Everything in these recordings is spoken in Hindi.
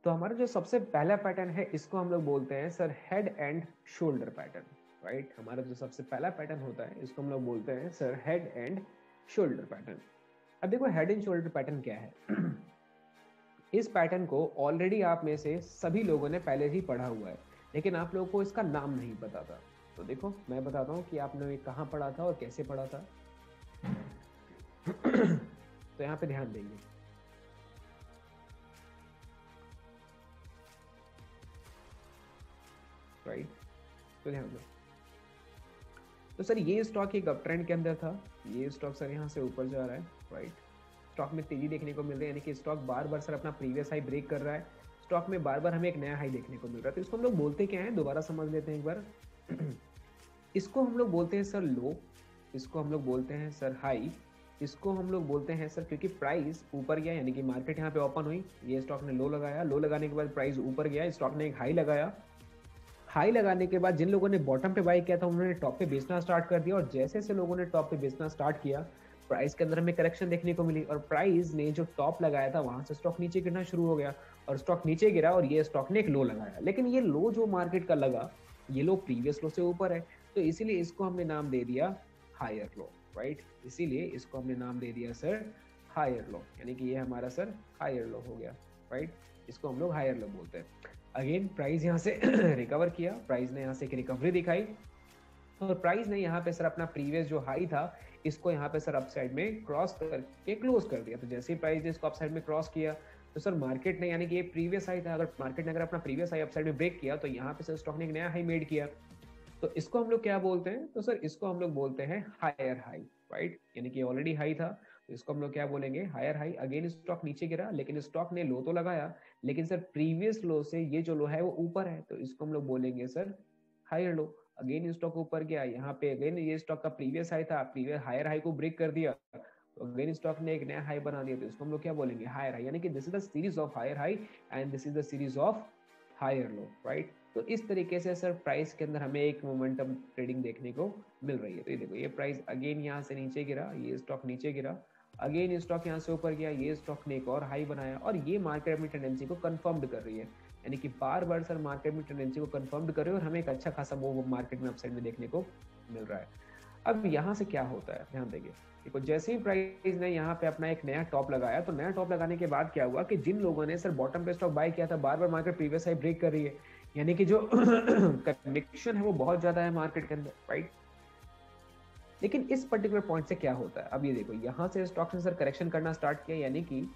तो हमारा जो सबसे पहला पैटर्न है इसको हम लोग बोलते हैं sir head and shoulder pattern, right. हमारा जो सबसे पहला पैटर्न होता है इसको हम लोग बोलते हैं sir head and shoulder pattern. अब देखो हेड एंड शोल्डर पैटर्न क्या है। इस पैटर्न को ऑलरेडी आप में से सभी लोगों ने पहले ही पढ़ा हुआ है, लेकिन आप लोगों को इसका नाम नहीं पता था। तो देखो मैं बताता हूँ कि आपने कहाँ पढ़ा था और कैसे पढ़ा था। तो यहाँ पे ध्यान देंगे, राइट। तो ध्यान दो। तो सर ये स्टॉक एक अप ट्रेंड के अंदर था, ये स्टॉक सर यहाँ से ऊपर जा रहा है, राइट। स्टॉक में तेजी देखने को मिल रही है, यानी कि स्टॉक बार बार सर अपना प्रीवियस हाई ब्रेक कर रहा है, स्टॉक में बार बार हमें एक नया हाई देखने को मिल रहा है। तो इसको हम लोग बोलते क्या है, दोबारा समझ लेते हैं एक बार। इसको हम लोग बोलते हैं सर लो, इसको हम लोग बोलते हैं सर हाई, इसको हम लोग बोलते हैं सर क्योंकि प्राइस ऊपर गया, यानी कि मार्केट यहाँ पे ओपन हुई, ये स्टॉक ने लो लगाया, लो लगाने के बाद प्राइस ऊपर गया, स्टॉक ने एक हाई लगाया, हाई लगाने के बाद जिन लोगों ने बॉटम पे बाई किया था उन्होंने टॉप पे बेचना स्टार्ट कर दिया, और जैसे जैसे लोगों ने टॉप पे बेचना स्टार्ट किया प्राइस के अंदर हमें करेक्शन देखने को मिली, और प्राइस ने जो टॉप लगाया था वहां से स्टॉक नीचे गिरना शुरू हो गया, और स्टॉक नीचे गिरा और ये स्टॉक ने एक लो लगाया। लेकिन ये लो जो मार्केट का लगा, ये लो प्रीवियस लो से ऊपर है, तो इसीलिए इसको हमने नाम दे दिया हायर लो, राइट। इसीलिए इसको हमने नाम दे दिया सर हायर लो, यानी कि ये हमारा सर हायर लो हो गया, राइट। इसको हम लोग हायर लो बोलते हैं। अगेन प्राइस यहाँ से रिकवर किया, प्राइस ने यहाँ से एक रिकवरी दिखाई, और प्राइस ने यहाँ पे सर अपना प्रीवियस जो हाई था इसको यहाँ पे सर अपसाइड में क्रॉस करके क्लोज कर दिया। तो जैसे ही प्राइस ने इसको अपसाइड में क्रॉस किया तो सर मार्केट ने, यानी कि ये प्रीवियस हाई था, अगर मार्केट ने अगर अपना प्रीवियस हाई अपसाइड में ब्रेक किया तो यहाँ पे सर स्टॉक ने एक नया हाई मेड किया। तो इसको हम लोग क्या बोलते हैं, तो सर इसको हम लोग बोलते हैं हायर हाई, राइट। यानी कि ऑलरेडी हाई था तो इसको हम लोग क्या बोलेंगे, हायर हाई। अगेन स्टॉक नीचे गिरा, लेकिन स्टॉक ने लो तो लगाया, लेकिन सर प्रीवियस लो से ये जो लो है वो ऊपर है, तो इसको हम लोग बोलेंगे sir higher low. Again stock ऊपर गया, यहाँ पे अगेन ये स्टॉक का प्रीवियस हाई था, प्रीवियस हायर हाई को ब्रेक कर दिया, तो अगेन स्टॉक ने एक नया हाई बना दिया, तो इसको हम लोग क्या बोलेंगे, हायर हाई। यानी कि this is the series of higher high and this is the series of higher low, right. तो इस तरीके से सर प्राइस के अंदर हमें एक मोमेंटम ट्रेडिंग देखने को मिल रही है। तो ये देखो ये प्राइस अगेन यहाँ से नीचे गिरा, ये स्टॉक नीचे गिरा, अगेन स्टॉक यहाँ से ऊपर गया, ये स्टॉक ने एक और हाई बनाया, और ये मार्केट अपनी टेंडेंसी को कंफर्म्ड कर रही है, यानी कि बार बार सर मार्केट में टेंडेंसी को कंफर्म्ड कर रही है, और हमें एक अच्छा खासा मूव मार्केट में अपसाइड में देखने को मिल रहा है। अब यहाँ से क्या होता है, ध्यान देंगे। देखो जैसे ही प्राइस ने यहाँ पे अपना एक नया टॉप लगाया, तो नया टॉप लगाने के बाद क्या हुआ कि जिन लोगों ने सर बॉटम पे स्टॉक बाय किया था, बार बार मार्केट प्रीवियस हाई ब्रेक कर रही है, यानी कि जो कन्विक्शन है वो बहुत ज्यादा है मार्केट के अंदर, राइट। लेकिन इस पर्टिकुलर पॉइंट से क्या होता है, अब ये देखो यहाँ से स्टॉक ने सर करेक्शन करना स्टार्ट किया, यानी कि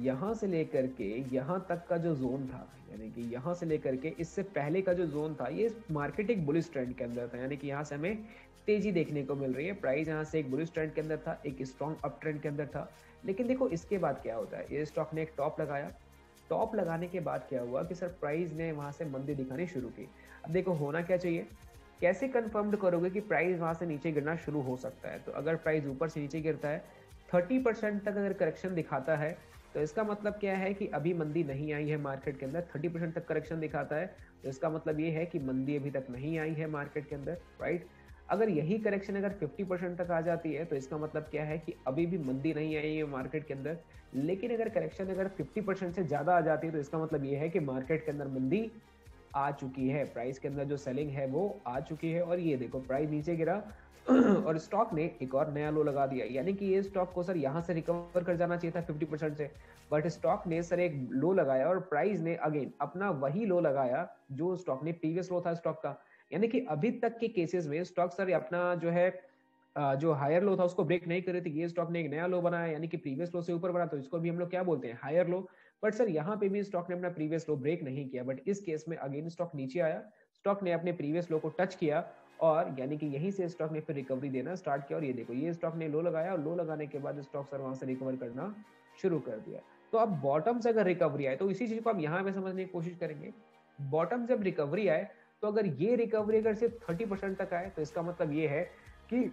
यहाँ से लेकर के यहाँ तक का जो जोन था, यानी कि यहाँ से लेकर के इससे पहले का जो जोन था, ये मार्केट एक बुलिश ट्रेंड के अंदर था, यानी कि यहाँ से हमें तेजी देखने को मिल रही है। प्राइस यहाँ से एक बुलिश ट्रेंड के अंदर था, एक स्ट्रॉन्ग अप ट्रेंड के अंदर था। लेकिन देखो इसके बाद क्या होता है, ये स्टॉक ने एक टॉप लगाया, टॉप लगाने के बाद क्या हुआ कि सर प्राइस ने वहां से मंदी दिखानी शुरू की। अब देखो होना क्या चाहिए, कैसे कंफर्म्ड करोगे कि प्राइस वहां से नीचे गिरना शुरू हो सकता है। तो अगर प्राइस ऊपर से नीचे गिरता है 30% तक अगर करेक्शन दिखाता है, तो इसका मतलब क्या है कि अभी मंदी नहीं आई है मार्केट के अंदर। 30% तक करेक्शन दिखाता है तो इसका मतलब ये है कि मंदी अभी तक नहीं आई है मार्केट के अंदर, राइट। अगर यही करेक्शन अगर 50% तक आ जाती है तो इसका मतलब क्या है कि अभी भी मंदी नहीं आई है मार्केट के अंदर। लेकिन अगर करेक्शन अगर 50% से ज्यादा आ जाती है तो इसका मतलब ये है कि मार्केट के अंदर मंदी आ चुकी है, प्राइस के अंदर जो सेलिंग है वो आ चुकी है। और ये देखो प्राइस नीचे गिरा और स्टॉक ने एक और नया लो लगा दिया, यानी कि ये स्टॉक को सर यहाँ से रिकवर कर जाना चाहिए था 50% से, बट स्टॉक ने सर एक लो लगाया और प्राइस ने अगेन अपना वही लो लगाया जो स्टॉक ने प्रीवियस लो था स्टॉक का। यानी कि अभी तक के केसेस में स्टॉक सर अपना जो है जो हायर लो था उसको ब्रेक नहीं कर रही थी, ये स्टॉक ने एक नया लो बनाया, यानी कि प्रीवियस लो से ऊपर बना, तो इसको भी हम लोग क्या बोलते हैं, हायर लो। बट सर यहाँ पे भी स्टॉक ने अपना प्रीवियस लो ब्रेक नहीं किया, बट इस केस में अगेन स्टॉक नीचे आया, स्टॉक ने अपने प्रीवियस लो को टच किया, और यानी कि यहीं से स्टॉक ने फिर रिकवरी देना स्टार्ट किया। और ये देखो ये स्टॉक ने लो लगाया, और लो लगाने के बाद स्टॉक सर वहां से रिकवर करना शुरू कर दिया। तो अब बॉटम से अगर रिकवरी आए तो इसी चीज को आप यहाँ पे समझने की कोशिश करेंगे। बॉटम जब रिकवरी आए तो अगर ये रिकवरी अगर सिर्फ 30% तक आए तो इसका मतलब ये है कि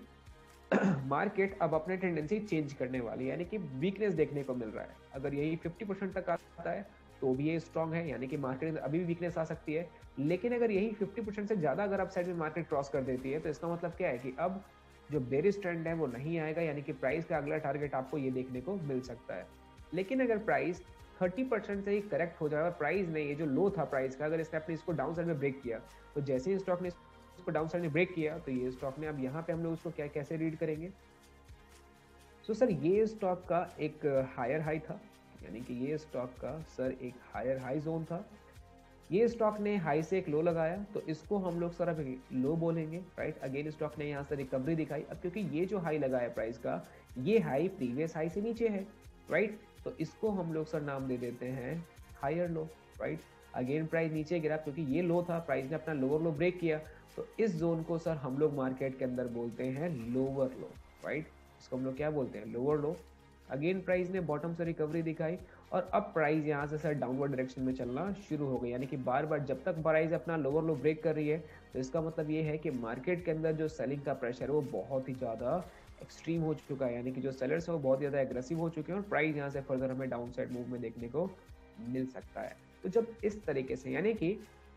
मार्केट अब अपने टेंडेंसी चेंज करने वाली है, यानी कि वीकनेस देखने को मिल रहा है। अगर यही 50% तक आता है तो भी ये स्ट्रांग है, यानी कि मार्केट अभी भी वीकनेस आ सकती है। लेकिन अगर यही 50% से ज्यादा अगर अपसाइड में मार्केट क्रॉस कर देती है तो इसका मतलब क्या है कि अब जो बेरिश ट्रेंड है वो नहीं आएगा, यानी कि प्राइस का अगला टारगेट आपको ये देखने को मिल सकता है। लेकिन अगर प्राइस 30% से ये करेक्ट हो जाए और प्राइस ने ये जो लो था प्राइस का, अगर इसने अपने इसको डाउन साइड में ब्रेक किया, तो जैसे ही स्टॉक ने इसको डाउन साइड में ब्रेक किया, तो ये स्टॉक ने अब यहाँ पे हम लोग उसको क्या कैसे रीड करेंगे? सो सर ये स्टॉक का एक हायर हाई था, यानी कि ये स्टॉक का सर एक हायर हाई जोन था। ये स्टॉक ने हाई से एक लो लगाया, तो इसको हम लोग सर अब लो बोलेंगे, राइट। अगेन स्टॉक ने यहाँ से रिकवरी दिखाई। अब क्योंकि ये जो हाई लगाया प्राइस का, ये हाई प्रीवियस हाई से नीचे है, राइट, तो इसको हम लोग सर नाम दे देते हैं higher low, right. Again price नीचे गिरा क्योंकि ये लो था, प्राइस ने अपना लोअर लो ब्रेक किया, तो इस जोन को सर हम लोग मार्केट के अंदर बोलते हैं लोअर लो, राइट। इसको हम लोग क्या बोलते हैं? लोअर लो। अगेन प्राइस ने बॉटम से रिकवरी दिखाई और अब प्राइस यहाँ से सर डाउनवर्ड डायरेक्शन में चलना शुरू हो गई, यानी कि बार बार जब तक प्राइस अपना लोअर लो ब्रेक कर रही है, तो इसका मतलब ये है कि मार्केट के अंदर जो सेलिंग का प्रेशर है वो बहुत ही ज़्यादा एक्सट्रीम हो चुका है, यानी कि जो सेलर्स है वो बहुत ज़्यादा एग्रेसिव हो चुके हैं और प्राइस यहाँ से फर्दर हमें डाउन साइड मूव में देखने को मिल सकता है। तो जब इस तरीके से, यानी कि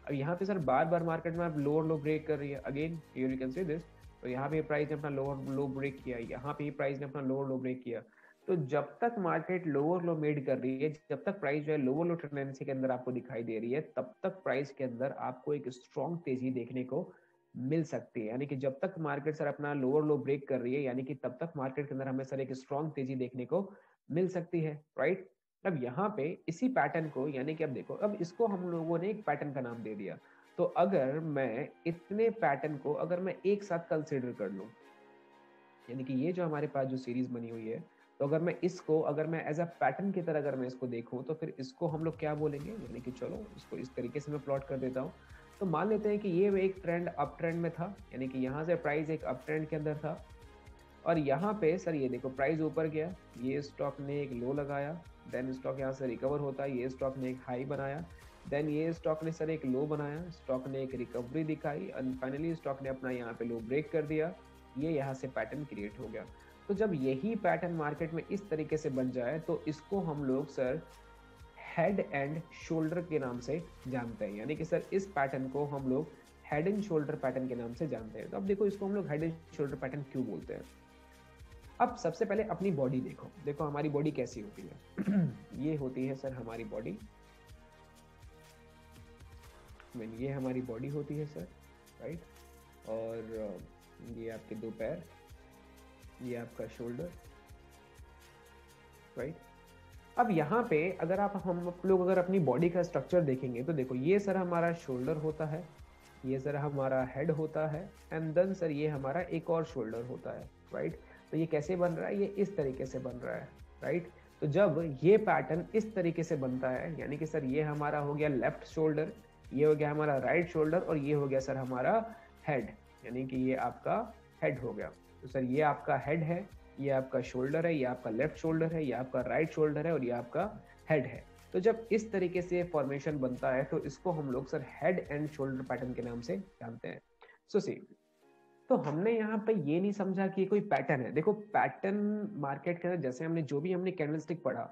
अब यहाँ पे सर बार बार मार्केट में अब लोअर लो ब्रेक कर रही है, again here you can see this, तो यहाँ पे प्राइस ने अपना लोअर लो ब्रेक किया, यहाँ पे प्राइस ने अपना लोअर लो ब्रेक किया, तो जब तक मार्केट लोअर लो मेड कर रही है, जब तक प्राइस जो है लोअर लो टेंडेंसी के अंदर आपको दिखाई दे रही है, तब तक प्राइस के अंदर आपको एक स्ट्रॉन्ग तेजी देखने को मिल सकती है। यानी कि जब तक मार्केट सर अपना लोअर लो ब्रेक कर रही है, यानी कि तब तक मार्केट के अंदर हमें सर एक स्ट्रॉन्ग तेजी देखने को मिल सकती है, राइट। अब यहाँ पे इसी पैटर्न को, यानी कि अब देखो, अब इसको हम लोगों ने एक पैटर्न का नाम दे दिया, तो अगर मैं इतने पैटर्न को अगर मैं एक साथ कंसिडर कर लूं, यानी कि ये जो हमारे पास जो सीरीज बनी हुई है, तो अगर मैं इसको अगर मैं एज अ पैटर्न की तरह अगर मैं इसको देखूं, तो फिर इसको हम लोग क्या बोलेंगे? यानी कि चलो इसको इस तरीके से मैं प्लॉट कर देता हूँ। तो मान लेते हैं कि ये एक ट्रेंड अप ट्रेंड में था, यानी कि यहाँ से प्राइस एक अप ट्रेंड के अंदर था और यहाँ पे सर ये देखो प्राइस ऊपर गया, ये स्टॉक ने एक लो लगाया, देन स्टॉक यहाँ से रिकवर होता है, ये स्टॉक ने एक हाई बनाया, देन ये स्टॉक ने सर एक लो बनाया, स्टॉक ने एक रिकवरी दिखाई एंड फाइनली स्टॉक ने अपना यहाँ पे लो ब्रेक कर दिया, ये यहाँ से पैटर्न क्रिएट हो गया। तो जब यही पैटर्न मार्केट में इस तरीके से बन जाए, तो इसको हम लोग सर हेड एंड शोल्डर के नाम से जानते हैं, यानी कि सर इस पैटर्न को हम लोग हेड एंड शोल्डर पैटर्न के नाम से जानते हैं। तो अब देखो इसको हम लोग हेड एंड शोल्डर पैटर्न क्यों बोलते हैं? अब सबसे पहले अपनी बॉडी देखो, देखो हमारी बॉडी कैसी होती है। ये होती है सर हमारी बॉडी, ये हमारी बॉडी होती है सर, राइट। और ये आपके दो पैर, ये आपका शोल्डर, राइट। अब यहाँ पे अगर हम लोग अगर अपनी बॉडी का स्ट्रक्चर देखेंगे, तो देखो ये सर हमारा शोल्डर होता है, ये सर हमारा हेड होता है एंड देन सर ये हमारा एक और शोल्डर होता है, राइट। तो ये कैसे बन रहा है? ये इस तरीके से बन रहा है, राइट। तो जब ये पैटर्न इस तरीके से बनता है, यानी कि सर ये हमारा हो गया लेफ्ट शोल्डर, ये हो गया हमारा राइट शोल्डर और ये हो गया सर हमारा हेड, यानी कि ये आपका हेड हो गया। तो सर ये आपका हेड है, ये आपका शोल्डर है, ये आपका लेफ्ट शोल्डर है, ये आपका राइट शोल्डर है और ये आपका हेड है। तो जब इस तरीके से फॉर्मेशन बनता है, तो इसको हम लोग sir head and shoulder pattern के नाम से जानते हैं। सो सी, तो हमने यहाँ पे ये नहीं समझा कि कोई पैटर्न है। देखो पैटर्न मार्केट के अंदर जैसे हमने जो भी हमने कैंडलस्टिक पढ़ा,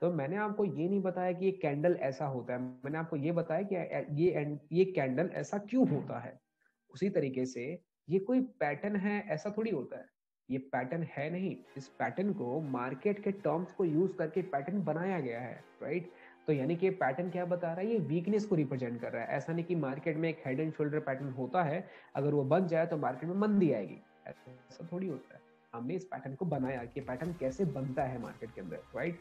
तो मैंने आपको ये नहीं बताया कि ये कैंडल ऐसा होता है, मैंने आपको ये बताया कि ये कैंडल ऐसा क्यों होता है। उसी तरीके से ये कोई पैटर्न है ऐसा थोड़ी होता है, ये पैटर्न है नहीं, इस पैटर्न को मार्केट के टर्म्स को यूज करके पैटर्न बनाया गया है, राइट। तो यानी कि पैटर्न क्या बता रहा है? ये वीकनेस को रिप्रेजेंट कर रहा है। ऐसा नहीं कि मार्केट में एक हेड एंड शोल्डर पैटर्न होता है, अगर वो बन जाए तो मार्केट में मंदी आएगी, ऐसा थोड़ी होता है। हमने इस पैटर्न को बनाया कि पैटर्न कैसे बनता है मार्केट के अंदर, राइट।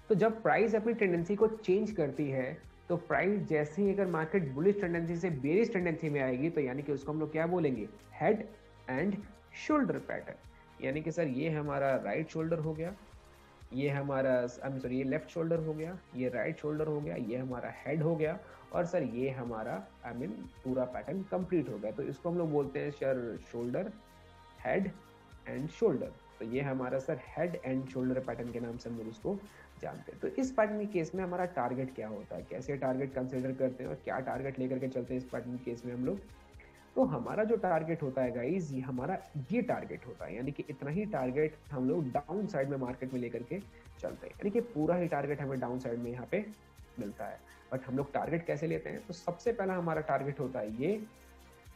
तो जब प्राइस अपनी टेंडेंसी को चेंज करती है, तो प्राइस जैसे ही अगर मार्केट बुलिश टेंडेंसी से बेरिश टेंडेंसी में आएगी, तो यानी कि उसको हम लोग क्या बोलेंगे? Head and shoulder pattern. यानी कि सर ये हमारा राइट शोल्डर हो गया, ये हमारा सॉरी ये लेफ्ट शोल्डर हो गया, ये राइट शोल्डर हो गया, ये हमारा हेड हो गया और सर ये हमारा पूरा पैटर्न कंप्लीट हो गया। तो इसको हम लोग बोलते हैं sir shoulder, head and shoulder. तो ये हमारा sir head and shoulder pattern के नाम से हम लोग उसको जानते हैं। तो इस पैटर्न के केस में हमारा टारगेट क्या होता है, कैसे टारगेट कंसिडर करते हैं और क्या टारगेट लेकर के चलते हैं इस पैटर्न के केस में हम लोग? तो हमारा जो टारगेट होता है गाइज, ये हमारा ये टारगेट होता है, यानी कि इतना ही टारगेट हम लोग डाउन साइड में मार्केट में लेकर के चलते हैं, यानी कि पूरा ही टारगेट हमें डाउन साइड में यहाँ पे मिलता है। बट हम लोग टारगेट कैसे लेते हैं? तो सबसे पहला हमारा टारगेट होता है ये,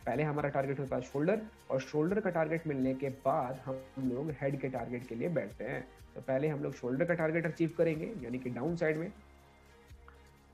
पहले हमारा टारगेट होता है शोल्डर, और शोल्डर का टारगेट मिलने के बाद हम लोग हेड के टारगेट के लिए बैठते हैं। तो पहले हम लोग शोल्डर का टारगेट अचीव करेंगे, यानी कि डाउन साइड में,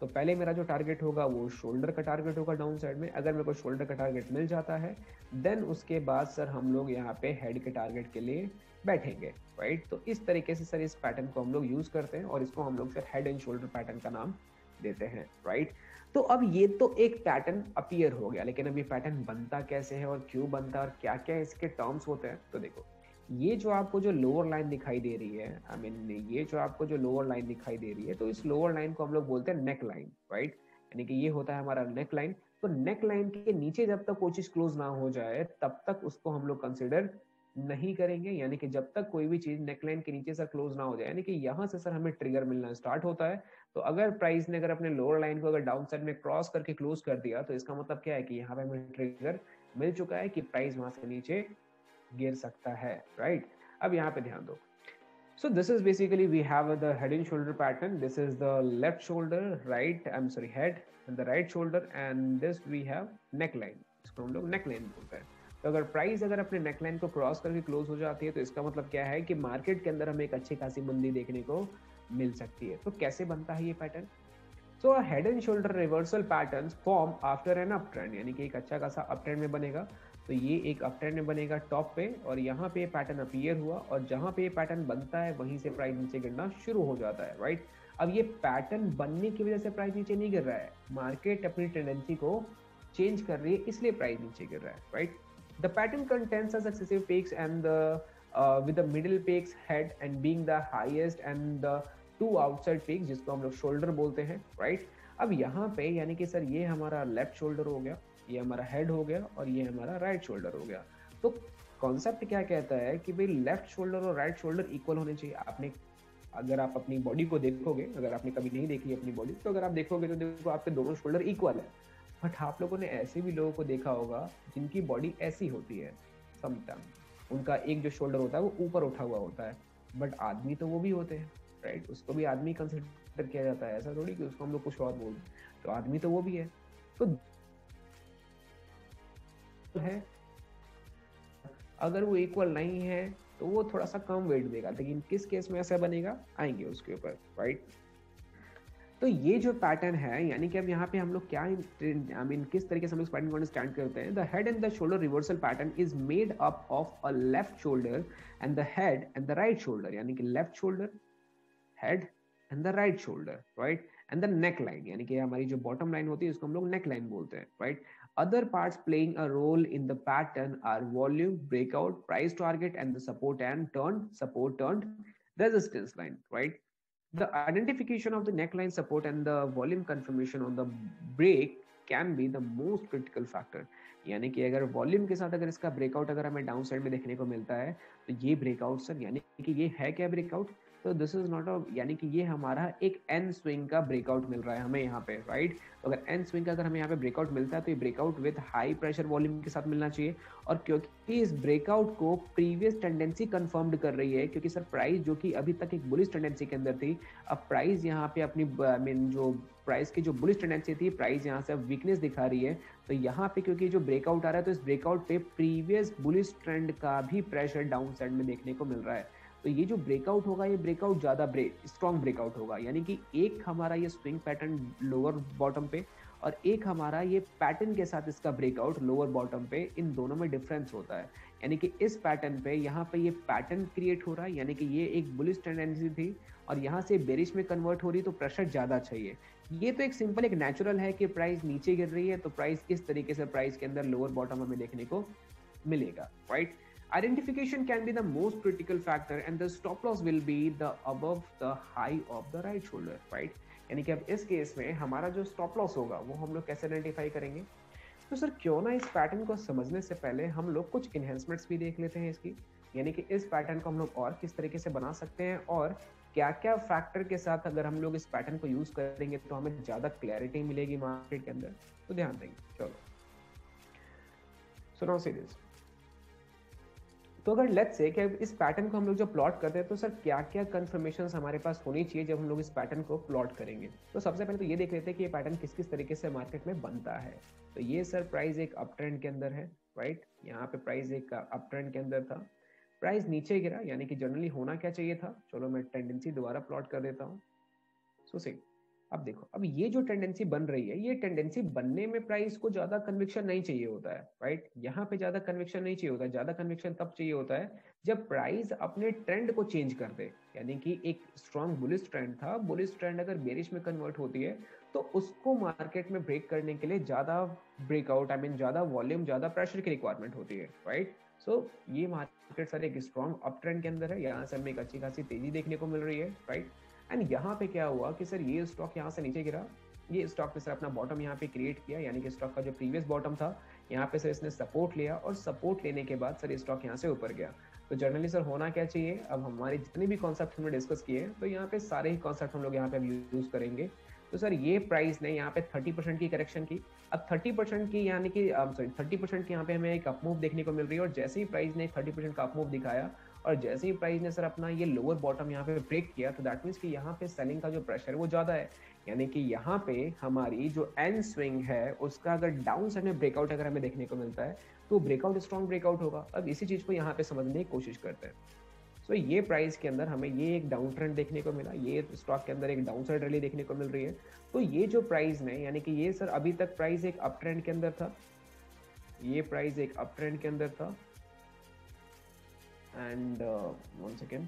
तो पहले मेरा जो टारगेट होगा वो शोल्डर का टारगेट होगा डाउन साइड में। अगर मेरे को शोल्डर का टारगेट मिल जाता है देन उसके बाद सर हम लोग यहाँ पे हेड के टारगेट के लिए बैठेंगे, राइट। तो इस तरीके से सर इस पैटर्न को हम लोग यूज करते हैं और इसको हम लोग sir head and shoulder pattern का नाम देते हैं, राइट। तो अब ये तो एक पैटर्न अपीयर हो गया, लेकिन अब ये पैटर्न बनता कैसे है और क्यों बनता है और क्या क्या इसके टर्म्स होते हैं। तो देखो, ये जो आपको जो लोअर लाइन दिखाई दे रही है, आई मीन ये जो आपको जो लोअर लाइन दिखाई दे रही है, तो इस लोअर लाइन को हम लोग बोलते हैं नेक लाइन, राइट। यानी कि ये होता है हमारा नेक लाइन। तो नेक लाइन के नीचे जब तक कोई चीज क्लोज ना हो जाए तब तक उसको हम लोग कंसिडर नहीं करेंगे। यानी कि जब तक कोई भी चीज नेकलाइन के नीचे सर क्लोज ना हो जाए, यानी कि यहाँ से सर हमें ट्रिगर मिलना स्टार्ट होता है। तो अगर प्राइस ने अगर अपने लोअर लाइन को अगर डाउन साइड में क्रॉस करके क्लोज कर दिया तो इसका मतलब क्या है कि यहाँ पे हमें ट्रिगर मिल चुका है कि प्राइस वहां से नीचे गिर सकता है, राइट। अब यहाँ पे ध्यान दो। So this is basically we have the head and shoulder pattern. This is the left shoulder, right? I'm sorry, head and the right shoulder, and this we have neckline. इसको हम लोग neckline बोलते हैं। तो अगर प्राइस अगर अपने नेकलाइन को क्रॉस करके क्लोज हो जाती है तो इसका मतलब क्या है कि मार्केट के अंदर हमें एक अच्छी खासी मंदी देखने को मिल सकती है। तो कैसे बनता है ये pattern? So head and shoulder reversal pattern form after an uptrend, यानी कि एक अच्छा खासा अप ट्रेंड में बनेगा। तो ये एक अप ट्रेंड में बनेगा टॉप पे और यहाँ पे पैटर्न अपीयर हुआ और जहाँ पे ये पैटर्न बनता है वहीं से प्राइस नीचे गिरना शुरू हो जाता है, राइट। अब ये पैटर्न बनने की वजह से प्राइस नीचे नहीं गिर रहा है, मार्केट अपनी टेंडेंसी को चेंज कर रही है इसलिए प्राइस नीचे गिर रहा है, right. The pattern contains successive peaks and the with the middle peaks head and being the highest and the two outside peaks जिसको हम लोग शोल्डर बोलते हैं, राइट। अब यहाँ पे यानी कि सर ये हमारा लेफ्ट शोल्डर हो गया, ये हमारा हेड हो गया और ये हमारा राइट शोल्डर हो गया। तो कॉन्सेप्ट क्या कहता है कि भाई लेफ्ट शोल्डर और राइट शोल्डर इक्वल होने चाहिए। आपने अगर आप अपनी बॉडी को देखोगे, अगर आपने कभी नहीं देखी अपनी बॉडी, तो अगर आप देखोगे तो देखो आपके दोनों शोल्डर इक्वल है। बट आप लोगों ने ऐसे भी लोगों को देखा होगा जिनकी बॉडी ऐसी होती है, समटाइम उनका एक जो शोल्डर होता है वो ऊपर उठा हुआ होता है। बट आदमी तो वो भी होते हैं, राइट। उसको भी आदमी कंसिडर किया जाता है, ऐसा थोड़ी कि उसको हम लोग कुछ और बोल। तो आदमी तो वो भी है। तो है अगर वो इक्वल नहीं है तो वो थोड़ा सा कम वेट देगा, लेकिन किस केस में ऐसा बनेगा आएंगे उसके ऊपर, राइट। तो ये जो पैटर्न है, यानी कि अब यहाँ पे हम लोग क्या आई मीन किस तरीके से हम इस पैटर्न को अंडरस्टैंड करते हैं। The head and the shoulder reversal pattern is made up of a left shoulder and the head and the right shoulder, यानी कि left shoulder, head and the right shoulder, right. And the neck line, यानी कि हमारी जो बॉटम लाइन होती है उसको हम लोग नेक लाइन बोलते हैं, right. Other parts playing a role in the pattern are volume, breakout, price target, and the support turned resistance line, right? The identification of the neckline support and the volume confirmation on the break can be the most critical factor. यानी कि अगर वॉल्यूम के साथ अगर इसका ब्रेकआउट अगर हमें डाउन साइड में देखने को मिलता है तो ये ब्रेकआउट सर, यानी कि ये है क्या ब्रेकआउट? तो दिस इज नॉट अ, यानी कि ये हमारा एक एन स्विंग का ब्रेकआउट मिल रहा है हमें यहाँ पे, राइट। तो अगर एन स्विंग का अगर हमें यहाँ पे ब्रेकआउट मिलता है तो ये breakout with high pressure volume के साथ मिलना चाहिए। और क्योंकि इस ब्रेकआउट को प्रीवियस टेंडेंसी कंफर्म्ड कर रही है, क्योंकि सर प्राइस जो कि अभी तक एक बुलिश टेंडेंसी के अंदर थी, अब प्राइस यहाँ पे अपनी मीन जो प्राइस की जो बुलिश टेंडेंसी थी, प्राइस यहाँ से अब वीकनेस दिखा रही है। तो यहाँ पे क्योंकि जो ब्रेकआउट आ रहा है तो इस ब्रेकआउट पे प्रीवियस बुलिश ट्रेंड का भी प्रेशर डाउन साइड में देखने को मिल रहा है। तो ये जो ब्रेकआउट होगा ये ब्रेकआउट ज्यादा स्ट्रॉन्ग ब्रेकआउट होगा, यानी कि एक हमारा ये स्विंग पैटर्न लोअर बॉटम पे और एक हमारा ये पैटर्न के साथ इसका ब्रेकआउट लोअर बॉटम पे, इन दोनों में डिफरेंस होता है। यानी कि इस पैटर्न पे यहाँ पे ये पैटर्न क्रिएट हो रहा है, यानी कि ये एक बुलिश टेंडेंसी थी और यहाँ से बेरिश में कन्वर्ट हो रही, तो प्रेशर ज्यादा चाहिए। ये तो एक सिंपल एक नेचुरल है कि प्राइस नीचे गिर रही है तो प्राइस किस तरीके से प्राइस के अंदर लोअर बॉटम हमें देखने को मिलेगा, right. Identification can be the most critical factor and the stop loss will be the above the high of the right shoulder, right? यानी कि अब इस केस में हमारा जो स्टॉप लॉस होगा वो हम लोग कैसे आइडेंटिफाई करेंगे? तो सर क्यों ना इस पैटर्न को समझने से पहले हम लोग कुछ इन्हेंसमेंट्स भी देख लेते हैं इसकी, यानी कि इस पैटर्न को हम लोग और किस तरीके से बना सकते हैं और क्या क्या फैक्टर के साथ अगर हम लोग इस पैटर्न को यूज करेंगे तो हमें ज्यादा क्लैरिटी मिलेगी मार्केट के अंदर। तो ध्यान देंगे, चलो सो नाउ सी दिस। तो अगर लेट्स से कि इस पैटर्न को हम लोग जब प्लॉट करते हैं तो सर क्या क्या कंफर्मेशन हमारे पास होनी चाहिए जब हम लोग इस पैटर्न को प्लॉट करेंगे। तो सबसे पहले तो ये देख लेते हैं कि ये पैटर्न किस किस तरीके से मार्केट में बनता है। तो ये सर प्राइस एक अप ट्रेंड के अंदर है, राइट। यहाँ पे प्राइस एक अप ट्रेंड के अंदर था, प्राइस नीचे गिरा, यानी कि जनरली होना क्या चाहिए था, चलो मैं टेंडेंसी दोबारा प्लॉट कर देता हूँ। सो सी अब देखो, अब ये जो टेंडेंसी बन रही है, ये टेंडेंसी बनने में प्राइस को ज्यादा कन्विक्शन नहीं चाहिए होता है, राइट? यहाँ पे ज्यादा कन्विक्शन नहीं चाहिए होता है, ज्यादा कन्विक्शन तब चाहिए होता है जब प्राइस अपने ट्रेंड को चेंज कर दे। यानी कि एक स्ट्रॉन्ग बुलिश ट्रेंड था, बुलिश ट्रेंड अगर बेरिश में कन्वर्ट होती है तो उसको मार्केट में ब्रेक करने के लिए ज्यादा ब्रेकआउट, आई मीन ज्यादा वॉल्यूम, ज्यादा प्रेशर की रिक्वायरमेंट होती है, राइट? सो ये मार्केट सर एक स्ट्रॉन्ग अप ट्रेंड के अंदर है, यहाँ से हमें एक अच्छी खासी तेजी देखने को मिल रही है, राइट? एंड यहाँ पे क्या हुआ कि सर ये स्टॉक यहाँ से नीचे गिरा, ये स्टॉक ने सर अपना बॉटम यहाँ पे क्रिएट किया, यानी कि स्टॉक का जो प्रीवियस बॉटम था यहाँ पे सर इसने सपोर्ट लिया, और सपोर्ट लेने के बाद सर ये स्टॉक यहाँ से ऊपर गया। तो जनरली सर होना क्या चाहिए, अब हमारे जितने भी कॉन्सेप्ट हमने डिस्कस किए तो यहाँ पे सारे ही कॉन्सेप्ट हम लोग यहाँ पे यूज करेंगे। तो सर ये प्राइस ने यहाँ पे 30% की करेक्शन की। अब 30% की यानी कि सॉरी 30% की यहाँ पे हमें एक अपमूव देखने को मिल रही है, और जैसे ही प्राइस ने 30% का अपमूव दिखाया और जैसे ही प्राइस ने सर अपना ये लोअर बॉटम यहाँ पे ब्रेक किया, तो दैट मीन्स कि यहाँ पे सेलिंग का जो प्रेशर है वो ज्यादा है। यानी कि यहाँ पे हमारी जो एंड स्विंग है उसका अगर डाउन साइड में ब्रेकआउट अगर हमें देखने को मिलता है तो ब्रेकआउट स्ट्रॉन्ग ब्रेकआउट होगा। अब इसी चीज को यहाँ पे समझने की कोशिश करते हैं। सो ये प्राइस के अंदर हमें ये एक डाउन ट्रेंड देखने को मिला, ये स्टॉक के अंदर एक डाउन साइड रैली देखने को मिल रही है। तो ये जो प्राइस ने, यानी कि ये सर अभी तक प्राइस एक अप ट्रेंड के अंदर था, ये प्राइस एक अप ट्रेंड के अंदर था, and one second,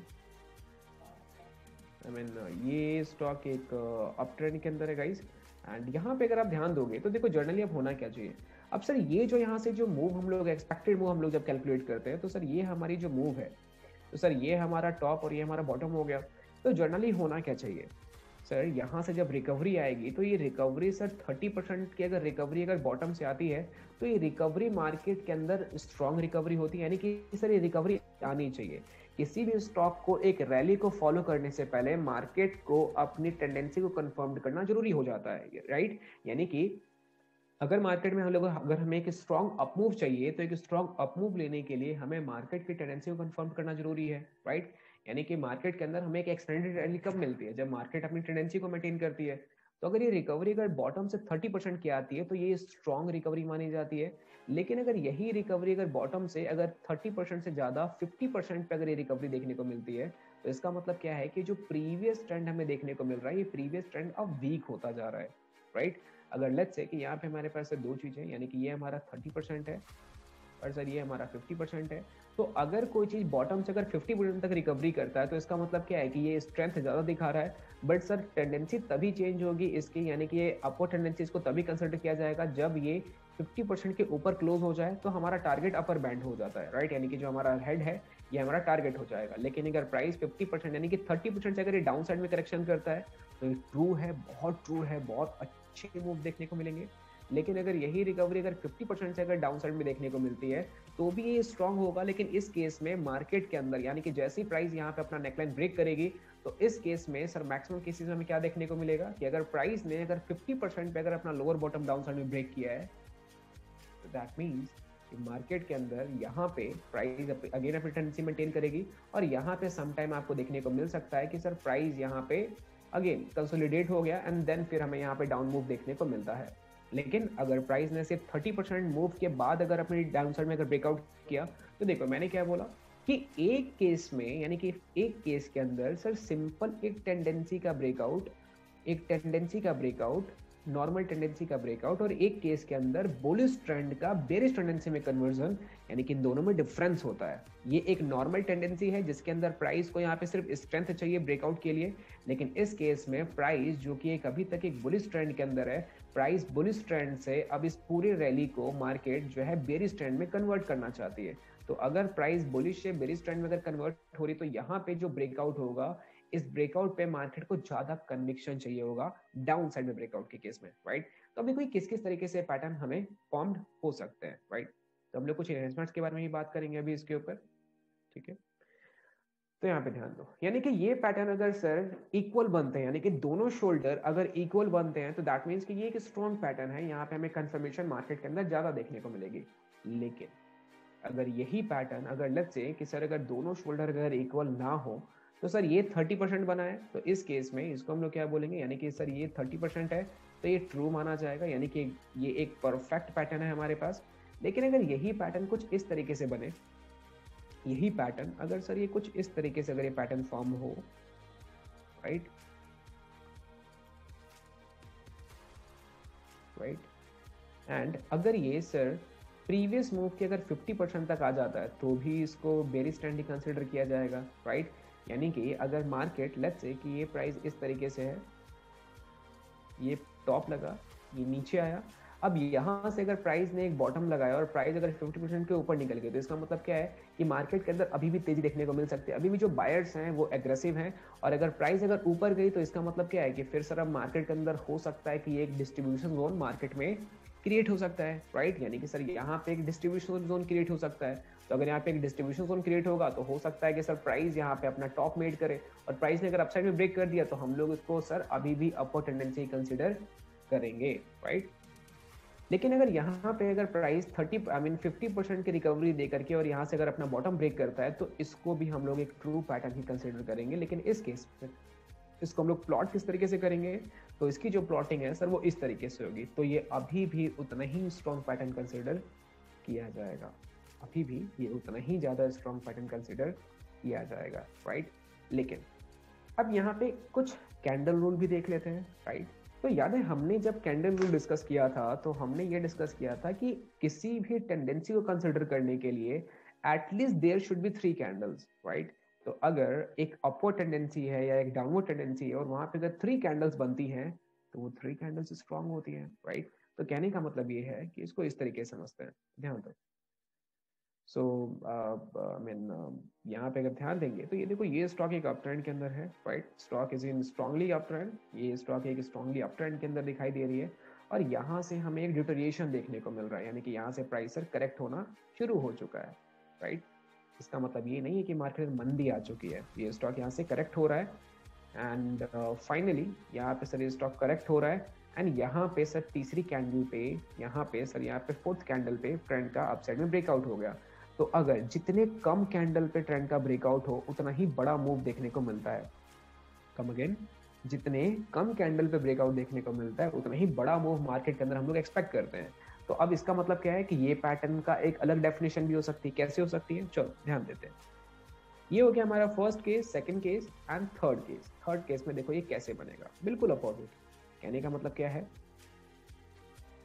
I mean ये स्टॉक एक अप ट्रेंड के अंदर है गाइस। एंड यहाँ पे अगर आप ध्यान दोगे तो देखो जनरली अब होना क्या चाहिए। अब सर ये जो यहाँ से जो मूव हम लोग, एक्सपेक्टेड मूव हम लोग जब कैलकुलेट करते हैं, तो सर ये हमारी जो मूव है, तो सर ये हमारा टॉप और ये हमारा बॉटम हो गया। तो जनरली होना क्या चाहिए सर, यहाँ से जब रिकवरी आएगी तो ये रिकवरी सर 30% की अगर रिकवरी अगर बॉटम से आती है तो ये रिकवरी मार्केट के अंदर स्ट्रॉन्ग रिकवरी होती है, यानी कि सर ये रिकवरी आनी चाहिए। किसी भी स्टॉक को एक रैली को फॉलो करने से पहले मार्केट को अपनी टेंडेंसी को कंफर्म करना जरूरी हो जाता है, राइट? यानी कि अगर मार्केट में हम लोग, अगर हमें एक स्ट्रॉन्ग अपमूव चाहिए तो एक स्ट्रॉन्ग अपमूव लेने के लिए हमें मार्केट की टेंडेंसी को कंफर्म करना जरूरी है, राइट? यानी कि मार्केट के अंदर हमें एक एक्सटेंडेड रैली कब मिलती है, जब मार्केट अपनी टेंडेंसी को मेंटेन करती है। तो अगर ये रिकवरी अगर बॉटम से 30% की आती है तो ये स्ट्रॉन्ग रिकवरी मानी जाती है। लेकिन अगर यही रिकवरी अगर बॉटम से अगर 30% से ज्यादा 50% पे अगर ये रिकवरी देखने को मिलती है, तो इसका मतलब क्या है कि जो प्रीवियस ट्रेंड हमें देखने को मिल रहा है, ये प्रीवियस ट्रेंड अब वीक होता जा रहा है, राइट? अगर लेट्स से कि यहाँ पे हमारे पास दो चीजें, यानी कि ये हमारा 30% है और सर ये हमारा 50% है। तो अगर कोई चीज बॉटम से अगर 50% तक रिकवरी करता है तो इसका मतलब क्या है कि ये स्ट्रेंथ ज्यादा दिखा रहा है। बट सर टेंडेंसी तभी चेंज होगी इसकी, यानी कि ये अपवर्ड टेंडेंसी इसको तभी कंसिडर किया जाएगा जब ये 50% के ऊपर क्लोज हो जाए, तो हमारा टारगेट अपर बैंड हो जाता है, राइट? यानी कि जो हमारा हेड है ये हमारा टारगेट हो जाएगा। लेकिन अगर प्राइस 50% यानी कि 30% से अगर ये डाउन साइड में करेक्शन करता है तो ये ट्रू है, बहुत ट्रू है, बहुत अच्छे मूव देखने को मिलेंगे। लेकिन अगर यही रिकवरी अगर 50% से अगर डाउन साइड में देखने को मिलती है तो भी ये स्ट्रांग होगा। लेकिन इस केस में मार्केट के अंदर, यानी कि जैसे ही प्राइस यहाँ पे अपना नेकलाइन ब्रेक करेगी, तो इस केस में सर मैक्सिमम केसेस में हमें क्या देखने को मिलेगा कि अगर प्राइस ने अगर 50% पे अगर अपना लोअर बॉटम डाउन साइड में ब्रेक किया है, तो दैट मीन्स मार्केट के अंदर यहाँ पे प्राइस अगेन अपनी टेंडेंसी मेंटेन करेगी, और यहाँ पे समटाइम आपको देखने को मिल सकता है कि सर प्राइस यहाँ पे अगेन कंसोलिडेट हो गया एंड देन फिर हमें यहाँ पे डाउन मूव देखने को मिलता है। लेकिन अगर प्राइस ने सिर्फ 30% मूव के बाद अगर अपनी डाउन साइड में अगर ब्रेकआउट किया, तो देखो मैंने क्या बोला कि एक केस में, यानी कि एक केस के अंदर सर सिंपल एक टेंडेंसी का ब्रेकआउट, एक टेंडेंसी का ब्रेकआउट, नॉर्मल टेंडेंसी का ब्रेकआउट, और एक केस के अंदर बुलिश ट्रेंड का बेरिश टेंडेंसी में कन्वर्जन, यानी कि इन दोनों में डिफरेंस होता है। ये एक नॉर्मल टेंडेंसी है जिसके अंदर प्राइस को यहाँ पे सिर्फ स्ट्रेंथ चाहिए ब्रेकआउट के लिए, लेकिन इस केस में प्राइस जो कि एक अभी तक एक बुलिश ट्रेंड के अंदर है, प्राइस बुलिश ट्रेंड से अब इस पूरे रैली को मार्केट जो है बेरिश ट्रेंड में कन्वर्ट करना चाहती है। तो अगर प्राइस बुलिश से बेरिश ट्रेंड में अगर कन्वर्ट हो रही, तो यहाँ पे जो ब्रेकआउट होगा, इस ब्रेकआउट पे मार्केट को ज्यादा कन्विक्शन चाहिए होगा डाउन साइड में ब्रेकआउट के केस में, राइट? तो अभी कोई किस किस तरीके से पैटर्न हमें फॉर्म्ड हो सकते हैं, राइट? तो हम लोग कुछ एनहेंसमेंट्स के बारे में ही बात करेंगे अभी इसके ऊपर, ठीक है? तो यहाँ पे ध्यान दो, यानी कि ये पैटर्न अगर सर इक्वल बनते हैं, यानी कि दोनों शोल्डर अगर इक्वल बनते हैं, तो दैट मीन्स कि ये एक स्ट्रॉन्ग पैटर्न है, यहाँ पे हमें कंफर्मेशन मार्केट के अंदर ज्यादा देखने को मिलेगी। लेकिन अगर यही पैटर्न अगर लेट्स से कि सर अगर दोनों शोल्डर अगर इक्वल ना हो, तो सर ये 30% बना है, तो इस केस में इसको हम लोग क्या बोलेंगे, यानी कि सर ये 30% है तो ये ट्रू माना जाएगा, यानी कि ये एक परफेक्ट पैटर्न है हमारे पास। लेकिन अगर यही पैटर्न कुछ इस तरीके से बने, यही पैटर्न अगर सर ये कुछ इस तरीके से अगर ये पैटर्न फॉर्म हो, राइट, राइट। एंड अगर ये सर प्रीवियस मूव के अगर 50% तक आ जाता है तो भी इसको बेरिश ट्रेंड ही कंसिडर किया जाएगा, राइट। यानी कि अगर मार्केट लेट्स से कि ये प्राइस इस तरीके से है, ये टॉप लगा, ये नीचे आया, अब यहाँ से अगर प्राइस ने एक बॉटम लगाया और प्राइस अगर 50% के ऊपर निकल गई तो इसका मतलब क्या है कि मार्केट के अंदर अभी भी तेजी देखने को मिल सकती है, अभी भी जो बायर्स हैं वो एग्रेसिव हैं। और अगर प्राइस अगर ऊपर गई तो इसका मतलब क्या है कि फिर सर अब मार्केट के अंदर हो सकता है कि एक डिस्ट्रीब्यूशन जोन मार्केट में क्रिएट हो सकता है, राइट। यानी कि सर यहाँ पे एक डिस्ट्रीब्यूशन जोन क्रिएट हो सकता है। तो अगर यहाँ पे एक डिस्ट्रीब्यूशन जोन क्रिएट होगा तो हो सकता है कि सर प्राइस यहाँ पे अपना टॉप मेड करे, और प्राइस ने अगर अपसाइड में ब्रेक कर दिया तो हम लोग इसको सर अभी भी अपवर्ड टेंडेंसी कंसिडर करेंगे, राइट। लेकिन अगर यहाँ पे अगर प्राइस 50% की रिकवरी दे करके और यहाँ से अगर अपना बॉटम ब्रेक करता है तो इसको भी हम लोग एक ट्रू पैटर्न ही कंसिडर करेंगे। लेकिन इस केस में इसको हम लोग प्लॉट किस तरीके से करेंगे, तो इसकी जो प्लॉटिंग है सर वो इस तरीके से होगी। तो ये अभी भी उतना ही स्ट्रॉन्ग पैटर्न कंसिडर किया जाएगा, अभी भी ये उतना ही ज़्यादा स्ट्रॉन्ग पैटर्न कंसिडर किया जाएगा, राइट। लेकिन अब यहाँ पे कुछ कैंडल रूल भी देख लेते हैं, राइट। तो याद है हमने जब कैंडल रूल डिस्कस किया था तो हमने ये डिस्कस किया था कि किसी भी टेंडेंसी को कंसिडर करने के लिए at least there should be 3 candles, right. तो अगर एक अपवर्ड टेंडेंसी है या एक डाउनवर्ड टेंडेंसी है और वहां पे अगर 3 कैंडल्स बनती हैं तो वो 3 कैंडल्स स्ट्रांग होती हैं, राइट। तो कहने का मतलब ये है कि इसको इस तरीके से समझते हैं, ध्यान दो। सो यहाँ पे अगर ध्यान देंगे तो ये देखो ये स्टॉक एक अप ट्रेंड के अंदर है, right. Stock is in strongly up trend, ये स्टॉक एक स्ट्रांगली अप ट्रेंड के अंदर दिखाई दे रही है। और यहाँ से हमें एक डिटोरिएशन देखने को मिल रहा है, यानी कि यहाँ से प्राइस करेक्ट होना शुरू हो चुका है, राइट। इसका मतलब ये नहीं है कि मार्केट में मंदी आ चुकी है, ये स्टॉक यहाँ से करेक्ट हो रहा है। एंड फाइनली यहाँ पे सर ये स्टॉक करेक्ट हो रहा है। एंड यहाँ पे सर तीसरी कैंडल पे, यहाँ पे सर यहाँ पे फोर्थ कैंडल पे ट्रेंड का अपसाइड में ब्रेकआउट हो गया। तो अगर जितने कम कैंडल पे ट्रेंड का ब्रेकआउट हो उतना ही बड़ा मूव देखने को मिलता है। कम अगेन, जितने कम कैंडल पे ब्रेकआउट देखने को मिलता है उतना ही बड़ा मूव मार्केट के अंदर हम लोग एक्सपेक्ट करते हैं। तो अब इसका मतलब क्या है कि ये पैटर्न का एक अलग डेफिनेशन भी हो सकती है। कैसे हो सकती है, चलो ध्यान देते हैं। ये हो गया हमारा first case, second case and third case. Third case में देखो ये कैसे बनेगा, बिल्कुल अपोजिट। कहने का मतलब क्या है,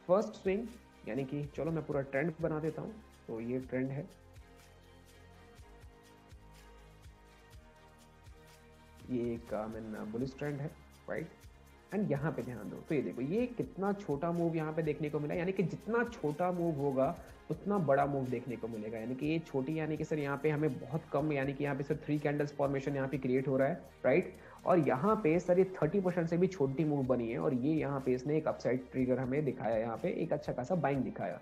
फर्स्ट स्विंग यानी कि चलो मैं पूरा ट्रेंड बना देता हूं। तो ये ट्रेंड है, ये एक बुलिश ट्रेंड है, राइट। एंड यहाँ पे ध्यान दो तो ये देखो ये कितना छोटा मूव यहाँ पे देखने को मिला, यानी कि जितना छोटा मूव होगा उतना बड़ा मूव देखने को मिलेगा। यानी कि ये छोटी, यानी कि सर यहाँ पे हमें बहुत कम, यानी कि यहाँ पे सर 3 कैंडल्स फॉर्मेशन यहाँ पे क्रिएट हो रहा है, राइट। और यहाँ पे सर ये 30% से भी छोटी मूव बनी है और ये यहाँ पे इसने एक अपसाइड ट्रिगर हमें दिखाया, यहाँ पे एक अच्छा खासा बाइंग दिखाया।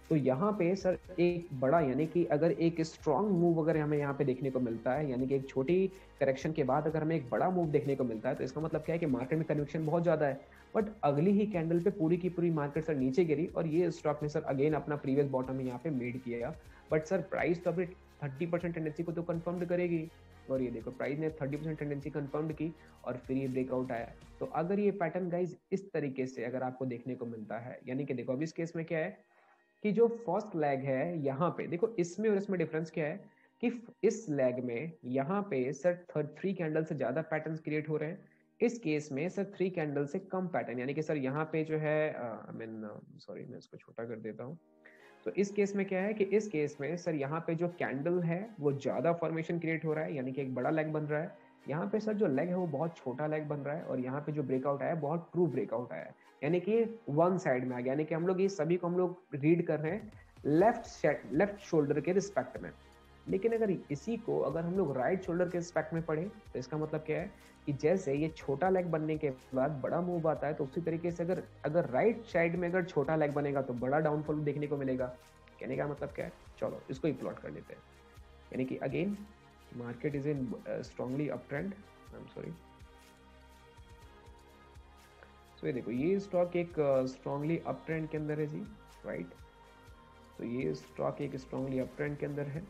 तो यहाँ पे सर एक बड़ा, यानी कि अगर एक स्ट्रॉन्ग मूव अगर हमें यहाँ पे देखने को मिलता है, यानी कि एक छोटी करेक्शन के बाद अगर हमें एक बड़ा मूव देखने को मिलता है तो इसका मतलब क्या है कि मार्केट में कन्विक्शन बहुत ज्यादा है। बट अगली ही कैंडल पे पूरी की पूरी मार्केट सर नीचे गिरी और ये स्टॉक ने सर अगेन अपना प्रीवियस बॉटम यहाँ पे मेड किया। बट सर प्राइस तो अभी 30% टेंडेंसी को तो कंफर्म करेगी, और ये देखो प्राइस ने 30% टेंडेंसी कंफर्म की और फिर ये ब्रेकआउट आया। तो अगर ये पैटर्न गाइज इस तरीके से अगर आपको देखने को मिलता है, यानी कि देखो अब इस केस में क्या है कि जो फर्स्ट लेग है यहाँ पे देखो, इसमें और इसमें डिफरेंस क्या है कि इस लेग में यहाँ पे सर 3 कैंडल से ज्यादा पैटर्न्स क्रिएट हो रहे हैं, इस केस में सर 3 कैंडल से कम पैटर्न, यानी कि सर यहाँ पे जो है सॉरी मैं इसको छोटा कर देता हूँ। तो इस केस में क्या है कि इस केस में सर यहाँ पे जो कैंडल है वो ज्यादा फॉर्मेशन क्रिएट हो रहा है, यानी कि एक बड़ा लेग बन रहा है। यहाँ पे सर जो लेग है वो बहुत छोटा लेग बन रहा है और यहाँ पे जो ब्रेकआउट आया है बहुत ट्रू ब्रेकआउट आया है, यानी कि वन साइड में आ गया। यानी कि हम लोग ये सभी को हम लोग रीड कर रहे हैं लेफ्ट शोल्डर के रिस्पेक्ट में। लेकिन अगर इसी को अगर हम लोग राइट शोल्डर के रिस्पेक्ट में पढ़े तो इसका मतलब क्या है कि जैसे ये छोटा लेग बनने के बाद बड़ा मूव आता है तो उसी तरीके से अगर राइट साइड में अगर छोटा लेग बनेगा तो बड़ा डाउनफॉल देखने को मिलेगा। कहने का मतलब क्या है, चलो इसको ही प्लॉट कर लेते हैं। यानी कि again market is in strongly up trend, I am sorry. तो ये देखो ये स्टॉक एक स्ट्रांगली अप ट्रेंड के अंदर है जी, राइट। तो ये स्टॉक एक स्ट्रांगली अप ट्रेंड के अंदर है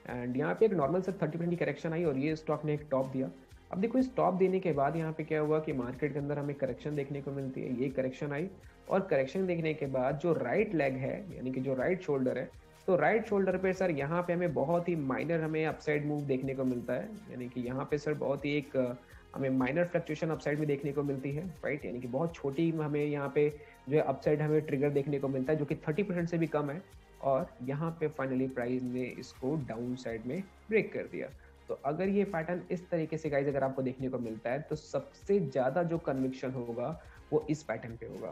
एंड यहाँ पे एक नॉर्मल से 30% की करेक्शन आई और ये स्टॉक ने एक टॉप दिया। अब देखो इस टॉप देने के बाद यहाँ पे क्या हुआ कि मार्केट के अंदर हमें करेक्शन देखने को मिलती है, ये करेक्शन आई और करेक्शन देखने के बाद जो राइट लेग है यानी कि जो राइट शोल्डर है, तो राइट शोल्डर पे सर यहाँ पे हमें बहुत ही माइनर हमें अपसाइड मूव देखने को मिलता है। यानी कि यहाँ पे सर बहुत ही एक हमें माइनर फ्लक्चुएशन अपसाइड में देखने को मिलती है, राइट, यानी कि बहुत छोटी हमें यहाँ पे जो है अपसाइड हमें ट्रिगर देखने को मिलता है जो कि 30% से भी कम है, और यहाँ पे फाइनली प्राइस ने इसको डाउन साइड में ब्रेक कर दिया। तो अगर ये पैटर्न इस तरीके से गाइज अगर आपको देखने को मिलता है तो सबसे ज़्यादा जो कन्विक्शन होगा वो इस पैटर्न पे होगा,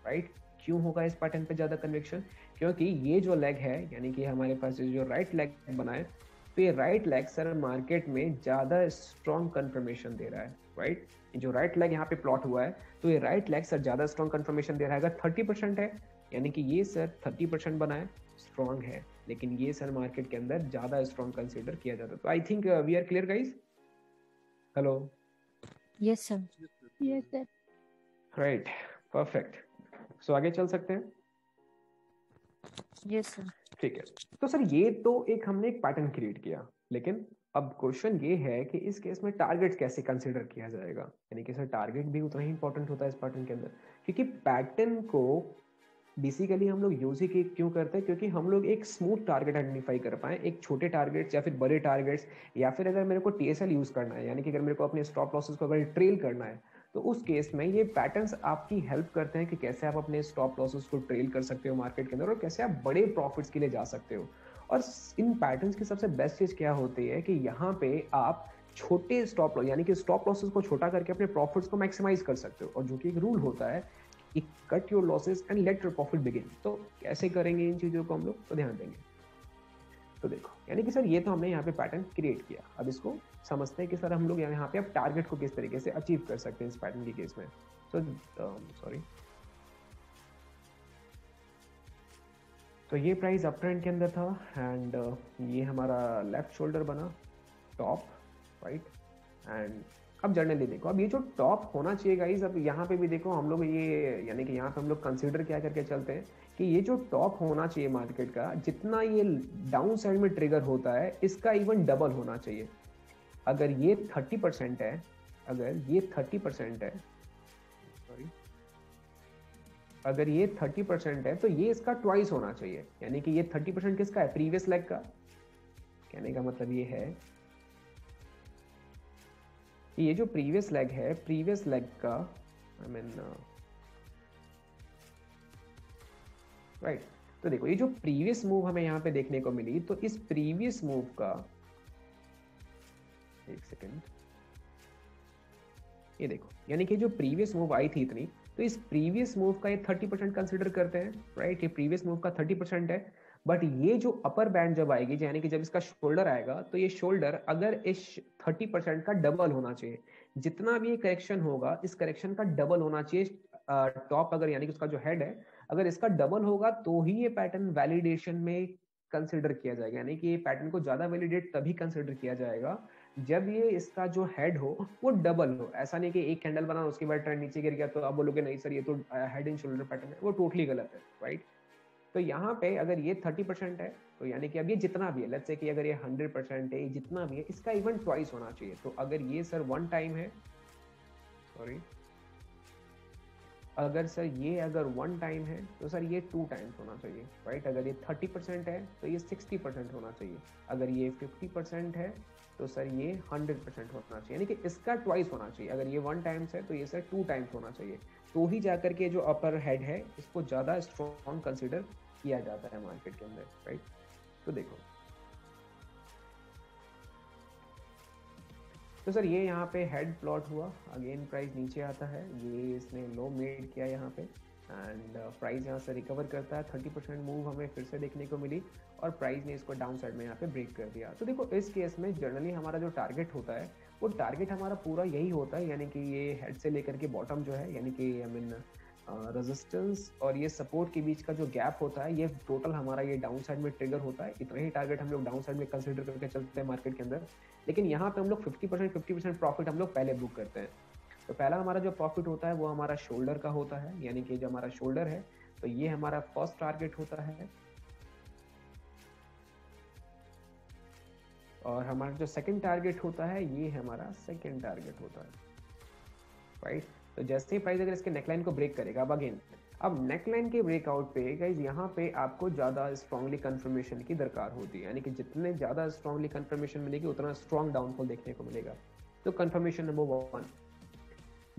राइट। क्यों होगा इस पैटर्न पे ज़्यादा कन्विक्शन? क्योंकि ये जो लेग है, यानी कि हमारे पास जो राइट लेग बना है, तो ये राइट लेग सर मार्केट में ज़्यादा स्ट्रॉन्ग कंफर्मेशन दे रहा है, राइट। जो राइट लेग यहाँ पे प्लॉट हुआ है, तो ये राइट लेग सर ज़्यादा स्ट्रॉन्ग कंफर्मेशन दे रहा है। अगर 30% है, यानी कि ये सर 30% बना है, स्ट्रॉन्ग है, लेकिन ये सर मार्केट के अंदर ज़्यादा स्ट्रॉन्ग कंसीडर किया जाता है। तो I think we are clear guys. Hello. Yes sir. Yes sir. Right, perfect. So आगे चल सकते हैं। Yes sir. ठीक है, तो सर ये तो एक हमने एक पैटर्न क्रिएट किया, लेकिन अब क्वेश्चन ये है कि इस केस में टारगेट कैसे कंसीडर किया जाएगा, यानी कि सर टारगेट भी उतना ही इंपॉर्टेंट होता है इस पैटर्न के अंदर, क्योंकि पैटर्न को बेसिकली हम लोग यूज ही क्यों करते हैं, क्योंकि हम लोग एक स्मूथ टारगेट आइडेंटिफाई कर पाए, एक छोटे टारगेट्स या फिर बड़े टारगेट्स, या फिर अगर मेरे को टीएसएल यूज करना है, यानी कि अगर मेरे को अपने स्टॉप लॉसेस को अगर ट्रेल करना है, तो उस केस में ये पैटर्न्स आपकी हेल्प करते हैं कि कैसे आप अपने स्टॉप लॉसेस को ट्रेल कर सकते हो मार्केट के अंदर और कैसे आप बड़े प्रॉफिट्स के लिए जा सकते हो। और इन पैटर्न्स की सबसे बेस्ट चीज क्या होती है कि यहाँ पे आप छोटे स्टॉप लॉस यानी कि स्टॉप लॉसेस को छोटा करके अपने प्रॉफिट्स को मैक्सिमाइज कर सकते हो, और जो कि एक रूल होता है कि cut your losses and let your profit begin. तो कैसे करेंगे इन चीजों को हम लोग, तो ध्यान देंगे। तो देखो, यानी कि सर ये तो हमने यहाँ पे पैटर्न क्रिएट किया, अब इसको समझते हैं कि सर हम लोग यहाँ पे अब टारगेट को किस तरीके से अचीव कर सकते हैं इस पैटर्न के केस में। तो सॉरी, तो ये प्राइस अप ट्रेंड के अंदर था, एंड ये हमारा लेफ्ट शोल्डर बना टॉप, राइट। एंड अब जनरली देखो, अब ये जो टॉप होना चाहिए गाइज, अब यहाँ पे भी देखो हम लोग ये, यानी कि यहाँ पे हम लोग कंसीडर क्या करके चलते हैं कि ये जो टॉप होना चाहिए मार्केट का, जितना ये डाउन साइड में ट्रिगर होता है इसका इवन डबल होना चाहिए। अगर ये 30% है, अगर ये 30% है, सॉरी, अगर ये 30% है तो ये इसका ट्वाइस होना चाहिए, यानी कि ये 30% किसका है, प्रीवियस लेग का। कहने का मतलब ये है कि ये जो प्रीवियस लेग है, प्रीवियस लेग का आई मीन राइट। तो देखो, ये जो प्रीवियस मूव हमें यहाँ पे देखने को मिली, तो इस प्रीवियस मूव का, एक सेकेंड, ये देखो, यानी कि जो प्रीवियस मूव आई थी इतनी, तो इस प्रीवियस मूव का ये 30% कंसिडर करते हैं, राइट। ये प्रीवियस मूव का 30% है, बट ये जो अपर बैंड जब आएगी, यानी कि जब इसका शोल्डर आएगा, तो ये शोल्डर अगर इस 30% का डबल होना चाहिए। जितना भी ये करेक्शन होगा, इस करेक्शन का डबल होना चाहिए टॉप, अगर यानी कि उसका जो हेड है, अगर इसका डबल होगा तो ही ये पैटर्न वैलिडेशन में कंसिडर किया जाएगा, यानी कि ये पैटर्न को ज्यादा वैलिडेट तभी कंसिडर किया जाएगा जब ये इसका जो हेड हो वो डबल हो। ऐसा नहीं कि एक कैंडल बना उसके बाद ट्रेंड नीचे गिर गया तो आप बोलोगे नहीं सर ये तो हेड एंड शोल्डर पैटर्न है, वो टोटली गलत है, राइट। तो यहाँ पे अगर ये 30% है, तो यानी कि अब ये जितना भी है, लेट्स से कि अगर ये 100% है, ये जितना भी है, इसका इवन ट्वाइस होना चाहिए। तो अगर ये सर वन टाइम है, सॉरी, अगर सर ये अगर वन टाइम है तो सर ये टू टाइम्स होना चाहिए, राइट। अगर ये 30% है तो ये 60% होना चाहिए। अगर ये 50% है तो सर ये 100% होना चाहिए, यानी कि इसका ट्वाइस होना चाहिए। अगर ये वन टाइम्स है तो ये सर टू टाइम्स होना चाहिए, तो ही जाकर के जो अपर हेड है इसको ज़्यादा स्ट्रॉन्ग कंसिडर किया जाता है मार्केट के अंदर, राइट। तो देखो, तो सर ये यहाँ पे हेड प्लॉट हुआ, अगेन प्राइस नीचे आता है, ये इसने लो मेड किया यहाँ पे, एंड प्राइस यहाँ से रिकवर करता है। 30% मूव हमें फिर से देखने को मिली, और प्राइस ने इसको डाउन साइड में यहाँ पे ब्रेक कर दिया। तो देखो, इस केस में जनरली हमारा जो टारगेट होता है, वो टारगेट हमारा पूरा यही होता है, यानी कि ये हेड से लेकर के बॉटम जो है, यानी कि आई मीन रेजिस्टेंस और ये सपोर्ट के बीच का जो गैप होता है, ये टोटल हमारा ये डाउन साइड में ट्रिगर होता है। इतना ही टारगेट हम लोग डाउन साइड में कंसिडर करके चलते हैं मार्केट के अंदर। लेकिन यहाँ पे हम लोग 50% प्रॉफिट हम लोग पहले बुक करते हैं। तो पहला हमारा जो प्रॉफिट होता है वो हमारा शोल्डर का होता है, यानी कि जो हमारा शोल्डर है, तो ये हमारा फर्स्ट टारगेट होता है। और हमारा जो सेकंड टारगेट होता है, ये हमारा सेकंड टारगेट होता है, राइट। तो जैसे ही प्राइस अगर इसके नेकलाइन को ब्रेक करेगा, अब नेकलाइन के ब्रेकआउट पे गाइस यहाँ पे आपको ज़्यादा स्ट्रांगली कंफर्मेशन की दरकार होती है, यानी कि जितने ज़्यादा स्ट्रांगली कंफर्मेशन मिलेगी उतना स्ट्रांग डाउनफॉल देखने को मिलेगा। तो कंफर्मेशन नंबर 1,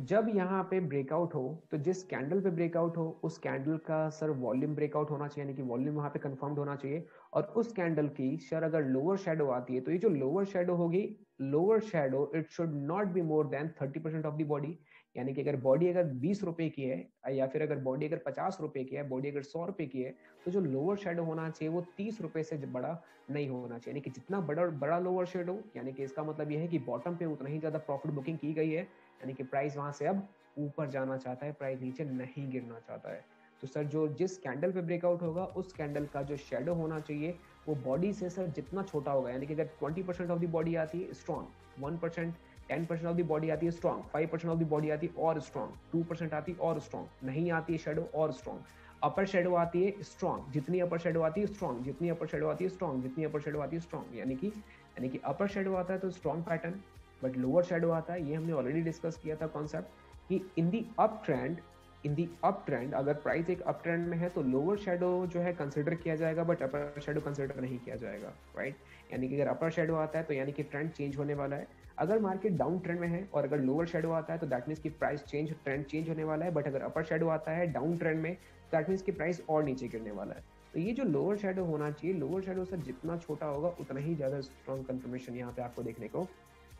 जब यहाँ पे ब्रेकआउट हो तो जिस कैंडल पे ब्रेकआउट हो उस कैंडल का सर वॉल्यूम ब्रेकआउट होना चाहिए, यानी कि वॉल्यूम वहाँ पे कंफर्म्ड होना चाहिए। और उस कैंडल की सर अगर लोअर शेडो आती है तो ये जो लोअर शेडो होगी, lower shadow it should not be more than 30% of the body. यानी कि अगर बॉडी अगर 20 रुपए की है या फिर अगर बॉडी अगर 50 रुपए की है, बॉडी अगर 100 रुपए की है, तो जो लोअर शेडो होना चाहिए वो 30 रुपए से बड़ा नहीं होना चाहिए। यानी कि जितना बड़ा बड़ा लोअर शेडो, यानी कि इसका मतलब ये है कि बॉटम पे उतना ही ज्यादा प्रॉफिट बुकिंग की गई है, यानी कि प्राइस वहां से अब ऊपर जाना चाहता है, प्राइस नीचे नहीं गिरना चाहता है। तो सर जो जिस कैंडल पे ब्रेकआउट होगा उस कैंडल का जो शेडो होना चाहिए वो बॉडी से सर जितना छोटा होगा, यानी कि अगर 20% ऑफ द बॉडी आती है स्ट्रॉन्ग, 1% 10% ऑफ द बॉडी आती है स्ट्रॉन्ग, 5% ऑफ द बॉडी आती है और स्ट्रॉन्ग, 2% आती है और स्ट्रॉन्ग, नहीं आती है शेडो और स्ट्रॉन्ग, अपर शेडो आती है स्ट्रॉन्ग, जितनी अपर शेडो आती है स्ट्रॉन्ग, जितनी अपर शेडो आती है स्ट्रॉन्ग, जितनी अपर शेडो आती है स्ट्रॉन्ग, यानी कि अपर शेडो आता है तो strong pattern, but lower shadow आता है, ये हमने ऑलरेडी डिस्कस किया था कॉन्सेप्ट कि इन दी अप ट्रेंड अगर प्राइस एक अप ट्रेंड में है तो लोअर शेडो जो है कंसिडर किया जाएगा बट अपर शेडो कंसिडर नहीं किया जाएगा, राइट। यानी कि अगर अपर शेडो आता है तो यानी कि ट्रेंड चेंज होने वाला है। अगर मार्केट डाउन ट्रेंड में है और अगर लोअर शेडो आता है तो दैट मीन्स की प्राइस ट्रेंड चेंज होने वाला है, बट अगर अपर शेडो आता है डाउन ट्रेंड में दैट मीन्स की प्राइस और नीचे गिरने वाला है। तो ये जो लोअर शेडो होना चाहिए, लोअर शेडो सर जितना छोटा होगा उतना ही ज्यादा स्ट्रॉन्ग कंफर्मेशन यहाँ पे आपको देखने को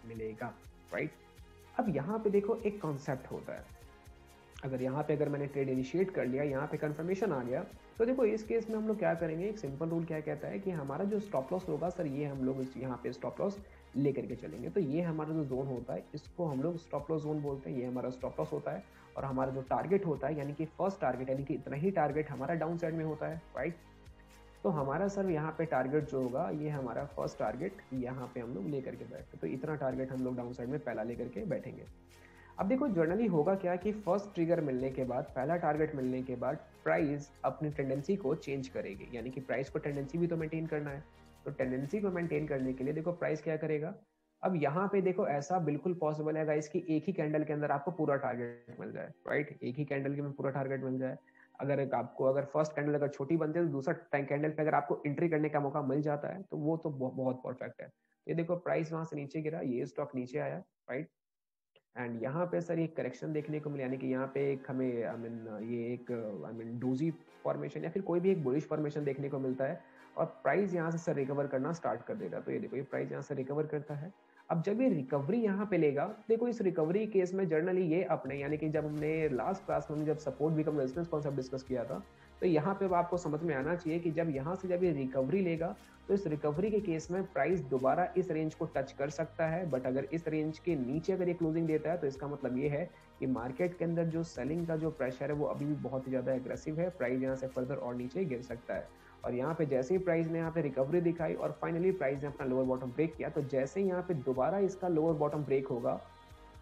मिलेगा, राइट। अब यहाँ पे देखो एक कॉन्सेप्ट होता है, अगर यहाँ पे अगर मैंने ट्रेड इनिशिएट कर लिया, यहाँ पे कंफर्मेशन आ गया, तो देखो इस केस में हम लोग क्या करेंगे, एक सिंपल रूल क्या कहता है कि हमारा जो स्टॉप लॉस होगा सर ये हम लोग यहाँ पे स्टॉप लॉस लेकर के चलेंगे। तो ये हमारा जो जोन होता है इसको हम लोग स्टॉप लॉस जोन बोलते हैं, ये हमारा स्टॉप लॉस होता है। और हमारा जो टारगेट होता है यानी कि फर्स्ट टारगेट यानी कि इतना ही टारगेट हमारा डाउन साइड में होता है, राइट। तो हमारा सर यहाँ पे टारगेट जो होगा ये हमारा फर्स्ट टारगेट यहाँ पे हम लोग लेकर के बैठते, तो इतना टारगेट हम लोग डाउन साइड में पहला लेकर के बैठेंगे। अब देखो जनरली होगा क्या कि फर्स्ट ट्रिगर मिलने के बाद, पहला टारगेट मिलने के बाद प्राइस अपनी टेंडेंसी को चेंज करेगी, यानी कि प्राइस को टेंडेंसी भी तो मेंटेन करना है। तो टेंडेंसी को मेंटेन करने के लिए देखो प्राइस क्या करेगा। अब यहाँ पे देखो ऐसा बिल्कुल पॉसिबल है गाइस कि एक ही कैंडल के अंदर आपको पूरा टारगेट मिल जाए, राइट, एक ही कैंडल के में पूरा टारगेट मिल जाए। अगर आपको अगर फर्स्ट कैंडल अगर छोटी बनती है तो दूसरा कैंडल पे अगर आपको एंट्री करने का मौका मिल जाता है तो वो तो बहुत परफेक्ट है। ये देखो प्राइस वहां से नीचे गिरा, ये स्टॉक नीचे आया, राइट। एंड यहाँ पे सर एक करेक्शन देखने को मिला, यानी कि यहाँ पे एक हमें ये एक डोजी फॉर्मेशन या फिर कोई भी एक बुलिश फॉर्मेशन देखने को मिलता है और प्राइस यहाँ से सर रिकवर करना स्टार्ट कर देगा। तो ये देखो ये प्राइस यहाँ से रिकवर करता है। अब जब ये रिकवरी यहाँ पे लेगा, देखो इस रिकवरी केस में जर्नली ये अपने यानी कि जब हमने लास्ट क्लास में जब support become resistance concept discuss किया था, तो यहाँ पे आपको समझ में आना चाहिए कि जब यहाँ से जब ये रिकवरी लेगा तो इस रिकवरी के केस में प्राइस दोबारा इस रेंज को टच कर सकता है, बट अगर इस रेंज के नीचे अगर ये क्लोजिंग देता है तो इसका मतलब ये है कि मार्केट के अंदर जो सेलिंग का जो प्रेशर है वो अभी भी बहुत ही ज्यादा एग्रेसिव है, प्राइस यहाँ से फर्दर और नीचे गिर सकता है। और यहाँ पे जैसे ही प्राइस ने यहाँ पे रिकवरी दिखाई और फाइनली प्राइस ने अपना लोअर बॉटम ब्रेक किया, तो जैसे ही यहाँ पे दोबारा इसका लोअर बॉटम ब्रेक होगा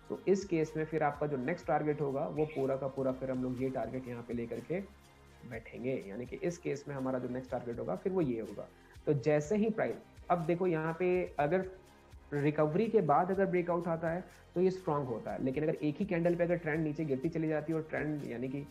तो इस केस में फिर आपका जो नेक्स्ट टारगेट होगा वो पूरा का पूरा फिर हम लोग ये टारगेट यहाँ पे लेकर के बैठेंगे, यानी कि इस केस में हमारा जो नेक्स्ट टारगेट होगा फिर वो ये होगा। तो जैसे ही प्राइस, अब देखो यहाँ पे अगर रिकवरी के बाद अगर ब्रेकआउट आता है तो ये स्ट्रांग होता है, लेकिन अगर एक ही कैंडल पे अगर ट्रेंड नीचे गिरती चली जाती है और ट्रेंड यानी कि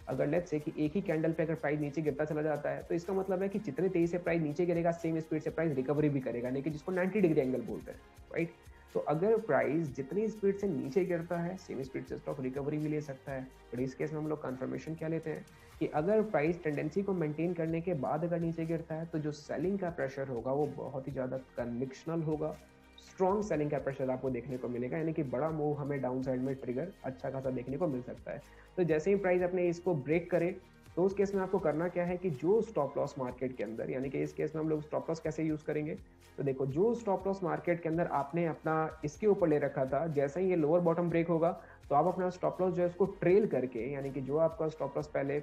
अगर लेट्स से कि एक ही कैंडल पे अगर प्राइस नीचे गिरता चला जाता है तो इसका मतलब है कि जितने तेजी से प्राइस नीचे गिरेगा सेम स्पीड से प्राइस रिकवरी भी करेगा, यानी कि जिसको 90 डिग्री एंगल बोलते हैं, राइट। तो अगर प्राइस जितनी स्पीड से नीचे गिरता है सेम स्पीड से स्टॉक रिकवरी भी ले सकता है। बट इस केस में हम लोग कंफर्मेशन क्या लेते हैं कि अगर प्राइस टेंडेंसी को मेंटेन करने के बाद अगर नीचे गिरता है तो जो सेलिंग का प्रेशर होगा वो बहुत ही ज़्यादा कन्विक्शनल होगा, स्ट्रॉन्ग सेलिंग का प्रेशर आपको देखने को मिलेगा, यानी कि बड़ा मूव हमें डाउन साइड में ट्रिगर अच्छा खासा देखने को मिल सकता है। तो जैसे ही प्राइस अपने इसको ब्रेक करे तो उस केस में आपको करना क्या है कि जो स्टॉप लॉस मार्केट के अंदर, यानी कि इस केस में हम लोग स्टॉप लॉस कैसे यूज करेंगे, तो देखो जो स्टॉप लॉस मार्केट के अंदर आपने अपना इसके ऊपर ले रखा था, जैसे ही ये लोअर बॉटम ब्रेक होगा तो आप अपना स्टॉप लॉस जो है उसको ट्रेल करके, यानी कि जो आपका स्टॉप लॉस पहले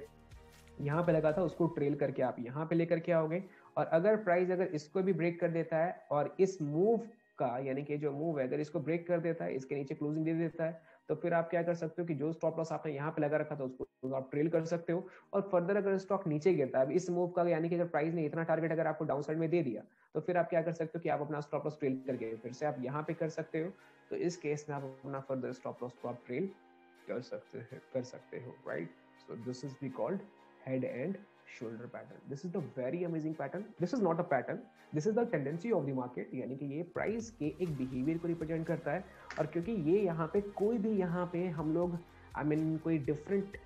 यहाँ पे लगा था उसको ट्रेल करके आप यहाँ पे लेकर के आओगे। और अगर प्राइस अगर इसको भी ब्रेक कर देता है और इस मूव का, यानी कि जो मूव है अगर इसको ब्रेक कर देता है, इसके नीचे क्लोजिंग दे देता है, तो फिर आप क्या कर सकते हो कि जो स्टॉप लॉस आपने यहाँ पे लगा रखा था उसको आप ट्रेल कर सकते हो। और फर्दर अगर स्टॉक नीचे गिरता है इस मूव का, यानी कि अगर प्राइस ने इतना टारगेट अगर आपको डाउन साइड में दे दिया तो फिर आप क्या कर सकते हो कि आप अपना स्टॉप लॉस ट्रेल करके फिर से आप यहाँ पे कर सकते हो। तो इस केस में आप अपना फर्दर स्टॉप लॉस को आप ट्रेल कर सकते हो, right. So this is be called head and shoulder pattern. This is the very amazing pattern. This is not a pattern, this is the tendency of the market. यानी कि ये प्राइस के एक बिहेवियर को रिप्रेजेंट करता है, और क्योंकि ये यहाँ पे कोई भी यहाँ पे हम लोग कोई डिफरेंट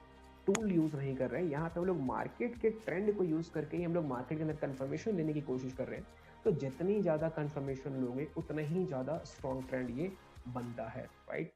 टूल यूज नहीं कर रहे हैं, यहाँ पे हम लोग मार्केट के ट्रेंड को यूज करके ही हम लोग मार्केट के अंदर कंफर्मेशन लेने की कोशिश कर रहे हैं। तो जितनी ज्यादा कंफर्मेशन लोगे उतना ही ज्यादा स्ट्रॉन्ग ट्रेंड ये बनता है, राइट।